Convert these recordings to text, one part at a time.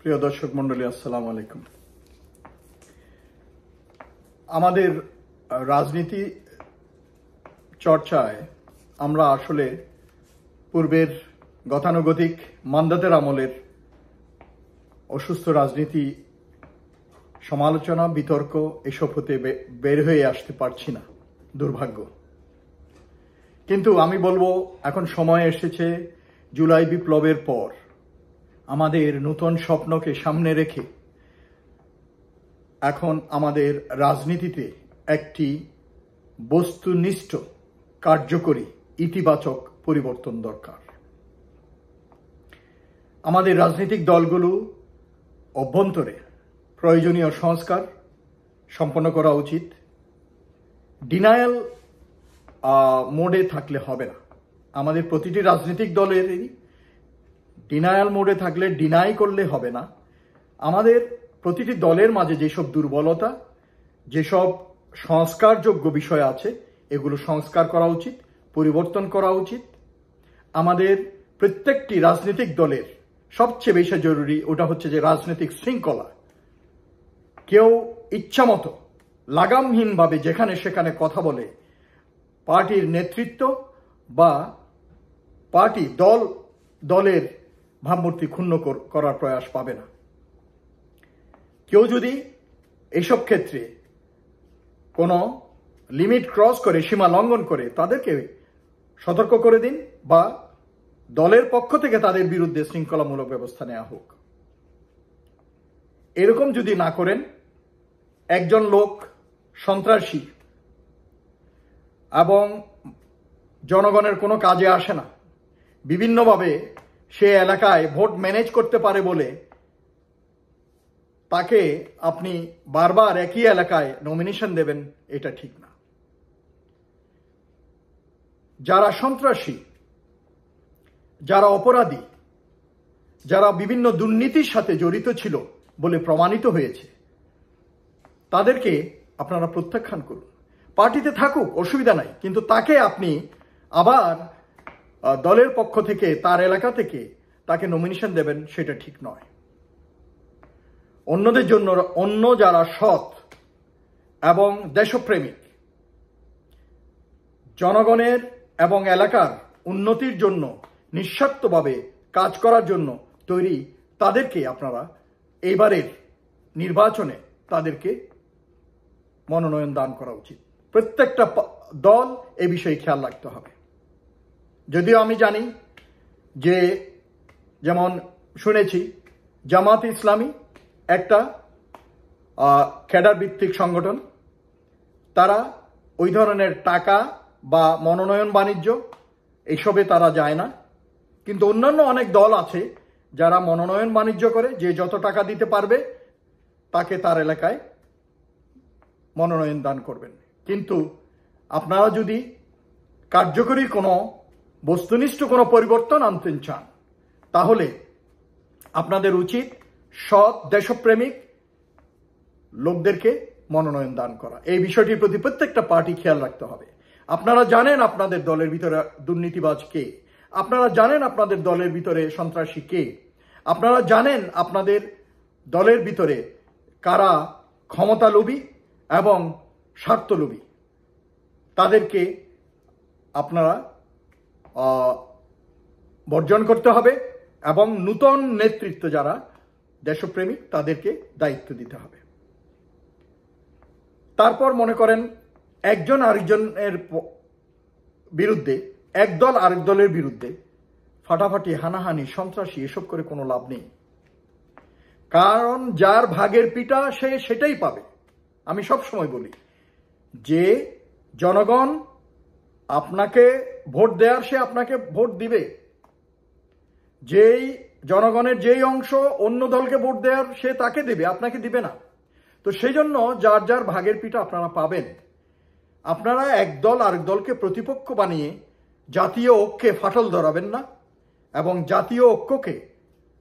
প্রিয় দর্শক মণ্ডলী, আসসালামু আলাইকুম। আমাদের রাজনীতি চর্চায় আমরা আসলে পূর্বের গতানুগতিক মান্দাতের আমলের অসুস্থ রাজনীতি সমালোচনা, বিতর্ক এসব হতে বের হয়ে আসতে পারছি না, দুর্ভাগ্য। কিন্তু আমি বলবো, এখন সময় এসেছে জুলাই বিপ্লবের পর আমাদের নতুন স্বপ্নকে সামনে রেখে এখন আমাদের রাজনীতিতে একটি বস্তুনিষ্ঠ, কার্যকরী, ইতিবাচক পরিবর্তন দরকার। আমাদের রাজনৈতিক দলগুলো অভ্যন্তরে প্রয়োজনীয় সংস্কার সম্পন্ন করা উচিত। ডিনায়াল মোডে থাকলে হবে না। আমাদের প্রতিটি রাজনৈতিক দলেরই ডিনায়াল মোডে থাকলে, ডিনাই করলে হবে না। আমাদের প্রতিটি দলের মাঝে যেসব দুর্বলতা, যেসব সংস্কারযোগ্য বিষয় আছে, এগুলো সংস্কার করা উচিত, পরিবর্তন করা উচিত। আমাদের প্রত্যেকটি রাজনৈতিক দলের সবচেয়ে বেশি জরুরি ওটা হচ্ছে যে রাজনৈতিক শৃঙ্খলা। কেউ ইচ্ছামতো লাগামহীনভাবে যেখানে সেখানে কথা বলে পার্টির নেতৃত্ব বা পার্টি দলের ভাবমূর্তি ক্ষুণ্ণ করার প্রয়াস পাবে না। কেউ যদি এইসব ক্ষেত্রে কোনো লিমিট ক্রস করে, সীমা লঙ্ঘন করে, তাদেরকে সতর্ক করে দিন বা দলের পক্ষ থেকে তাদের বিরুদ্ধে শৃঙ্খলামূলক ব্যবস্থা নেওয়া হোক। এরকম যদি না করেন, একজন লোক সন্ত্রাসী এবং জনগণের কোনো কাজে আসে না, বিভিন্নভাবে সে এলাকায় ভোট ম্যানেজ করতে পারে বলে তাকে আপনি বারবার একই এলাকায় নমিনেশন দেবেন, এটা ঠিক না। যারা সন্ত্রাসী, যারা অপরাধী, যারা বিভিন্ন দুর্নীতির সাথে জড়িত ছিল বলে প্রমাণিত হয়েছে, তাদেরকে আপনারা প্রত্যাখ্যান করুন। পার্টিতে থাকুক, অসুবিধা নাই, কিন্তু তাকে আপনি আবার দলের পক্ষ থেকে, তার এলাকা থেকে তাকে নমিনেশন দেবেন, সেটা ঠিক নয়। অন্যদের জন্য, অন্য যারা সৎ এবং দেশপ্রেমিক, জনগণের এবং এলাকার উন্নতির জন্য নিঃস্বার্থভাবে কাজ করার জন্য তৈরি, তাদেরকে আপনারা এইবারের নির্বাচনে তাদেরকে মনোনয়ন দান করা উচিত। প্রত্যেকটা দল এ বিষয়ে খেয়াল রাখতে হবে। যদিও আমি জানি যে, যেমন শুনেছি, জামাত ইসলামী একটা ক্যাডার ভিত্তিক সংগঠন, তারা ওই ধরনের টাকা বা মনোনয়ন বাণিজ্য এইসবে তারা যায় না। কিন্তু অন্যান্য অনেক দল আছে যারা মনোনয়ন বাণিজ্য করে, যে যত টাকা দিতে পারবে তাকে তার এলাকায় মনোনয়ন দান করবেন। কিন্তু আপনারা যদি কার্যকরী কোনো বস্তুনিষ্ঠ কোনো পরিবর্তন আনতে চান, তাহলে আপনাদের উচিত সৎ দেশপ্রেমিক লোকদেরকে মনোনয়ন দান করা। এই বিষয়টির প্রতি প্রত্যেকটা পার্টি খেয়াল রাখতে হবে। আপনারা জানেন আপনাদের দলের ভিতরে দুর্নীতিবাজ কে, আপনারা জানেন আপনাদের দলের ভিতরে সন্ত্রাসী কে, আপনারা জানেন আপনাদের দলের ভিতরে কারা ক্ষমতালোভী এবং স্বার্থলোভী। তাদেরকে আপনারা বর্জন করতে হবে এবং নূতন নেতৃত্ব যারা দেশপ্রেমিক, তাদেরকে দায়িত্ব দিতে হবে। তারপর মনে করেন একজন আরেকজনের বিরুদ্ধে, এক দল আরেক দলের বিরুদ্ধে ফাটাফাটি, হানাহানি, সন্ত্রাসী, এসব করে কোনো লাভ নেই। কারণ যার ভাগের পিঠা সে সেটাই পাবে। আমি সব সময় বলি যে জনগণ আপনাকে ভোট দেওয়ার, সে আপনাকে ভোট দিবে। যেই জনগণের যেই অংশ অন্য দলকে ভোট দেওয়ার, সে তাকে দিবে, আপনাকে দিবে না। তো সেই জন্য যার যার ভাগের পিঠা আপনারা পাবেন। আপনারা এক দল আরেক দলকে প্রতিপক্ষ বানিয়ে জাতীয় ঐক্যে ফাটল ধরাবেন না এবং জাতীয় ঐক্যকে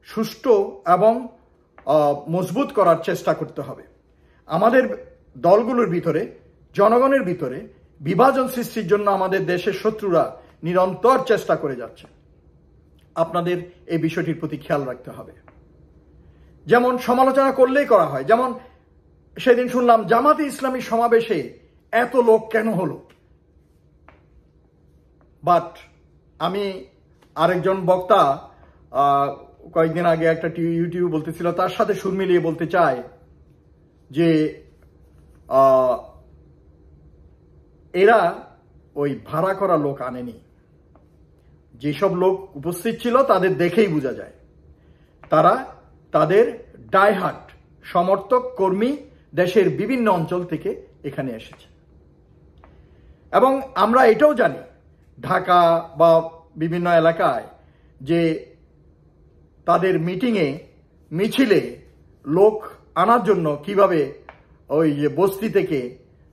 সুষ্ঠু এবং মজবুত করার চেষ্টা করতে হবে। আমাদের দলগুলোর ভিতরে, জনগণের ভিতরে বিভাজন সৃষ্টির জন্য আমাদের দেশের শত্রুরা নিরন্তর চেষ্টা করে যাচ্ছে। আপনাদের এই বিষয়টির প্রতি খেয়াল রাখতে হবে। যেমন সমালোচনা করলেই করা হয়। যেমন সেদিন শুনলাম জামাতে ইসলামী সমাবেশে এত লোক কেন হলো, বাট আমি আরেকজন বক্তা কয়েকদিন আগে একটা ইউটিউব বলতেছিল, তার সাথে সুর মিলিয়ে বলতে চায় যে এরা ওই ভাড়া করা লোক আনেনি, যেসব লোক উপস্থিত ছিল তাদের দেখেই বোঝা যায় তারা তাদের ডাইহার্ট সমর্থক কর্মী দেশের বিভিন্ন অঞ্চল থেকে এখানে এসেছে। এবং আমরা এটাও জানি ঢাকা বা বিভিন্ন এলাকায় যে তাদের মিটিংয়ে মিছিলে লোক আনার জন্য কিভাবে ওই যে বস্তি থেকে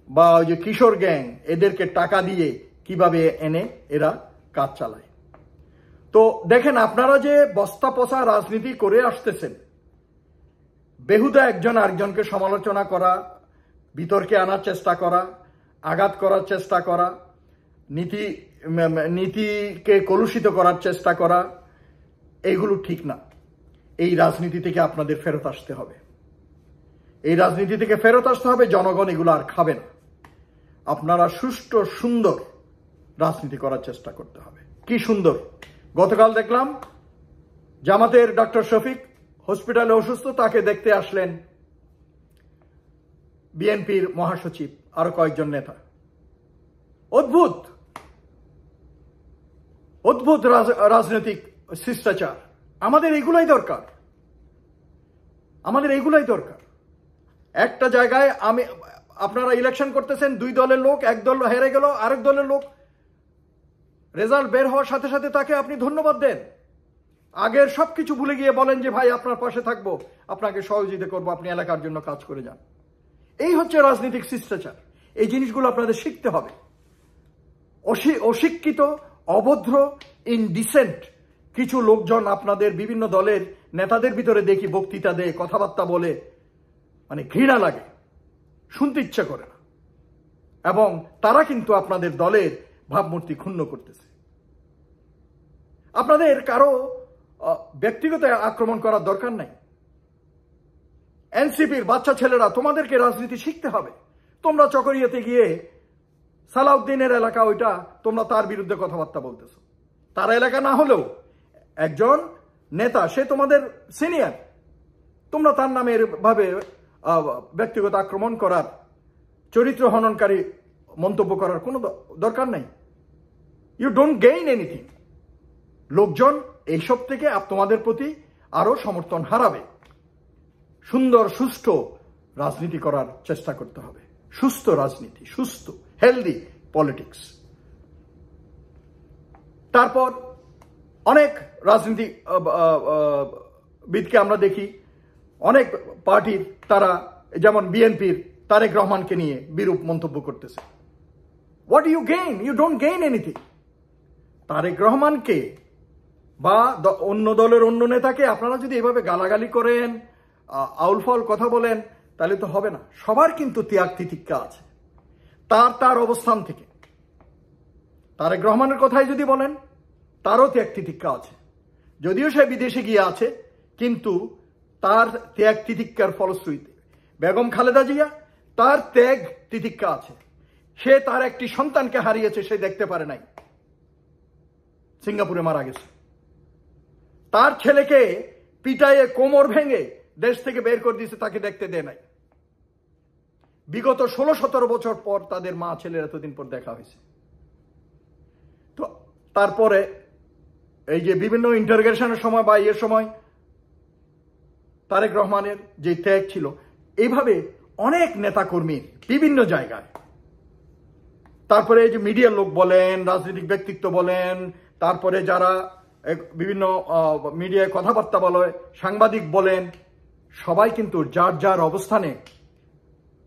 বা ওই যে কিশোর গ্যাং এদেরকে টাকা দিয়ে কিভাবে এনে এরা কাজ চালায়। তো দেখেন, আপনারা যে বস্তা পচা রাজনীতি করে আসতেছেন, বেহুদা একজন আরেকজনকে সমালোচনা করা, বিতর্কে আনার চেষ্টা করা, আঘাত করার চেষ্টা করা, নীতিকে কলুষিত করার চেষ্টা করা, এইগুলো ঠিক না। এই রাজনীতি থেকে আপনাদের ফেরত আসতে হবে। এই রাজনীতি থেকে ফেরত আসতে হবে। জনগণ এগুলো আর খাবে না। আপনারা সুষ্ঠু সুন্দর রাজনীতি করার চেষ্টা করতে হবে। কি সুন্দর! গতকাল দেখলাম জামাতের ডক্টর শফিক হসপিটালে অসুস্থ, তাকে দেখতে আসলেন বিএনপির মহাসচিব, আরো কয়েকজন নেতা। অদ্ভুত অদ্ভুত রাজনৈতিক শিষ্টাচার। আমাদের এগুলাই দরকার। আমাদের এগুলাই দরকার। একটা জায়গায় আপনারা ইলেকশন করতেছেন, দুই দলের লোক, এক দল হেরে গেল, আরেক দলের লোক রেজাল্ট বের হওয়ার সাথে সাথে তাকে আপনি ধন্যবাদ দেন। আগের সবকিছু ভুলে গিয়ে বলেন যে ভাই আপনার পাশে থাকবো, আপনাকে সহযোগিতা করবো, আপনি এলাকার জন্য কাজ করে যান। এই হচ্ছে রাজনৈতিক শিষ্টাচার। এই জিনিসগুলো আপনাদের শিখতে হবে। অশিক্ষিত, অভদ্র, ইনডিসেন্ট কিছু লোকজন আপনাদের বিভিন্ন দলের নেতাদের ভিতরে দেখি বক্তৃতা দেয়, কথাবার্তা বলে, মানে ঘৃণা লাগে, শুনতে ইচ্ছা করে না। এবং তারা কিন্তু আপনাদের দলের ভাবমূর্তি ক্ষুণ্ণ করতেছে। আপনাদের কারো ব্যক্তিগত আক্রমণ করার দরকার নাই। এনসিপির বাচ্চা ছেলেরা, তোমাদেরকে রাজনীতি শিখতে হবে। তোমরা চকরিয়াতে গিয়ে সালাউদ্দিনের এলাকা, ওইটা তোমরা তার বিরুদ্ধে কথাবার্তা বলতেছো। তার এলাকা না হলেও একজন নেতা, সে তোমাদের সিনিয়র, তোমরা তার নামে ভাবে ব্যক্তিগত আক্রমণ করার, চরিত্র হননকারী মন্তব্য করার কোনো দরকার নাই। You don't gain anything. লোকজন এইসব থেকে তোমাদের প্রতি আরো সমর্থন হারাবে। সুন্দর সুষ্ঠু রাজনীতি করার চেষ্টা করতে হবে। সুস্থ রাজনীতি, সুস্থ হেলদি পলিটিক্স। তারপর অনেক রাজনীতিবিদকে আমরা দেখি, অনেক পার্টির, তারা যেমন বিএনপির তারেক রহমানকে নিয়ে বিরূপ মন্তব্য করতেছে। What you gain? You don't gain anything. Tarek রহমানকে বা অন্য দলের অন্য নেতাকে আপনারা যদি এভাবে গালাগালি করেন, আউলফাউল কথা বলেন, তাহলে তো হবে না। সবার কিন্তু ত্যাগ তিতিক্ষা আছে তার অবস্থান থেকে। তারেক রহমানের কথাই যদি বলেন, তারও ত্যাগ তিতিক্ষা আছে। যদিও সে বিদেশে গিয়ে আছে, কিন্তু তার ত্যাগ তিতিক্ষার ফলশ্রুতিতে বেগম খালেদা জিয়া, তার ত্যাগ তিতিক্ষা আছে। সে তার একটি সন্তানকে হারিয়েছে, সে দেখতে পারে নাই, সিঙ্গাপুরে মারা গেছে। তার ছেলেকে পিটাইয়ে কোমর ভেঙে দেশ থেকে বের করে দিয়েছে, তাকে দেখতে দেয় নাই। বিগত 16-17 বছর পর তাদের মা ছেলের এতদিন পর দেখা হয়েছে। তো তারপরে এই যে বিভিন্ন ইন্টারোগেশনের সময় বা এর সময় তারেক রহমানের যে ত্যাগ ছিল, এইভাবে অনেক নেতাকর্মীর বিভিন্ন জায়গায়, তারপরে এই যে মিডিয়ার লোক বলেন, রাজনৈতিক ব্যক্তিত্ব বলেন, তারপরে যারা বিভিন্ন মিডিয়ায় কথাবার্তা বলে, সাংবাদিক বলেন, সবাই কিন্তু যার যার অবস্থানে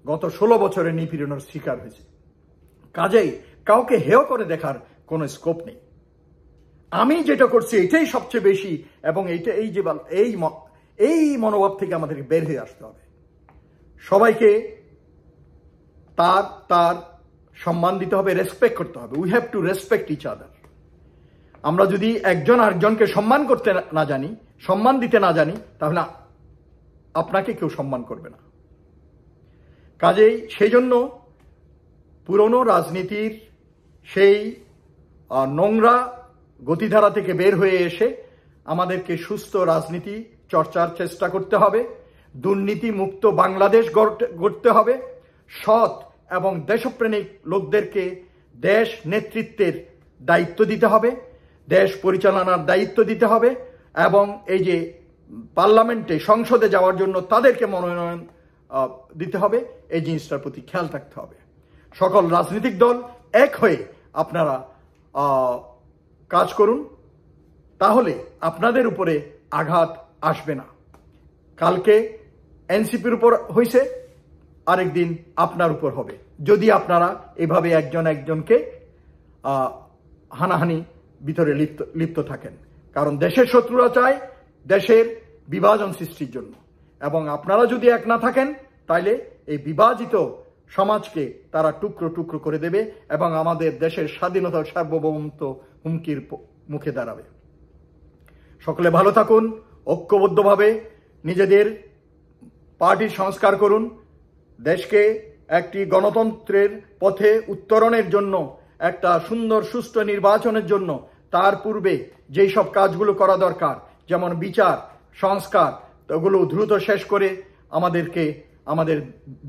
গত 16 বছরে নিপীড়নের শিকার হয়েছে। কাজেই কাউকে হেয় করে দেখার কোনো স্কোপ নেই। আমি যেটা করছি এটাই সবচেয়ে বেশি, এবং এইটা এই মনোভাব থেকে আমাদেরকে বের হয়ে আসতে হবে। সবাইকে তার সম্মান দিতে হবে, রেসপেক্ট করতে হবে। We have to respect each other. আমরা যদি একজন আরেকজনকে সম্মান করতে না জানি, সম্মান দিতে না জানি, তাহলে আপনাকে কেউ সম্মান করবে না। কাজেই সেই জন্য পুরনো রাজনীতির সেই নোংরা গতিধারা থেকে বের হয়ে এসে আমাদেরকে সুস্থ রাজনীতি চর্চার চেষ্টা করতে হবে। দুর্নীতি মুক্ত বাংলাদেশ গড়তে হবে। সৎ এবং দেশপ্রেমিক লোকদেরকে দেশ নেতৃত্বের দায়িত্ব দিতে হবে, দেশ পরিচালনার দায়িত্ব দিতে হবে এবং এই যে পার্লামেন্টে সংসদে যাওয়ার জন্য তাদেরকে মনোনয়ন দিতে হবে, এই জিনিসটার প্রতি খেয়াল রাখতে হবে। সকল রাজনৈতিক দল এক হয়ে আপনারা কাজ করুন, তাহলে আপনাদের উপরে আঘাত আসবে না। কালকে এনসিপির উপর হয়েছে, আরেকদিন আপনার উপর হবে, যদি আপনারা এভাবে একজন একজনকে হানাহানি ভিতরে লিপ্ত থাকেন। কারণ দেশের শত্রুরা চায় দেশের বিভাজন সৃষ্টির জন্য, এবং আপনারা যদি এক না থাকেন তাইলে এই বিভাজিত সমাজকে তারা টুকরো টুকরো করে দেবে এবং আমাদের দেশের স্বাধীনতা সার্বভৌমত্ব হুমকির মুখে দাঁড়াবে। সকলে ভালো থাকুন, ঐক্যবদ্ধভাবে নিজেদের পার্টির সংস্কার করুন, দেশকে একটি গণতন্ত্রের পথে উত্তরণের জন্য, একটা সুন্দর সুষ্ঠু নির্বাচনের জন্য তার পূর্বে যেই সব কাজগুলো করা দরকার, যেমন বিচার সংস্কার, ওগুলো দ্রুত শেষ করে আমাদেরকে আমাদের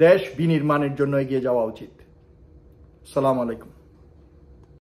দেশ বিনির্মাণের জন্য এগিয়ে যাওয়া উচিত। আসসালামু আলাইকুম।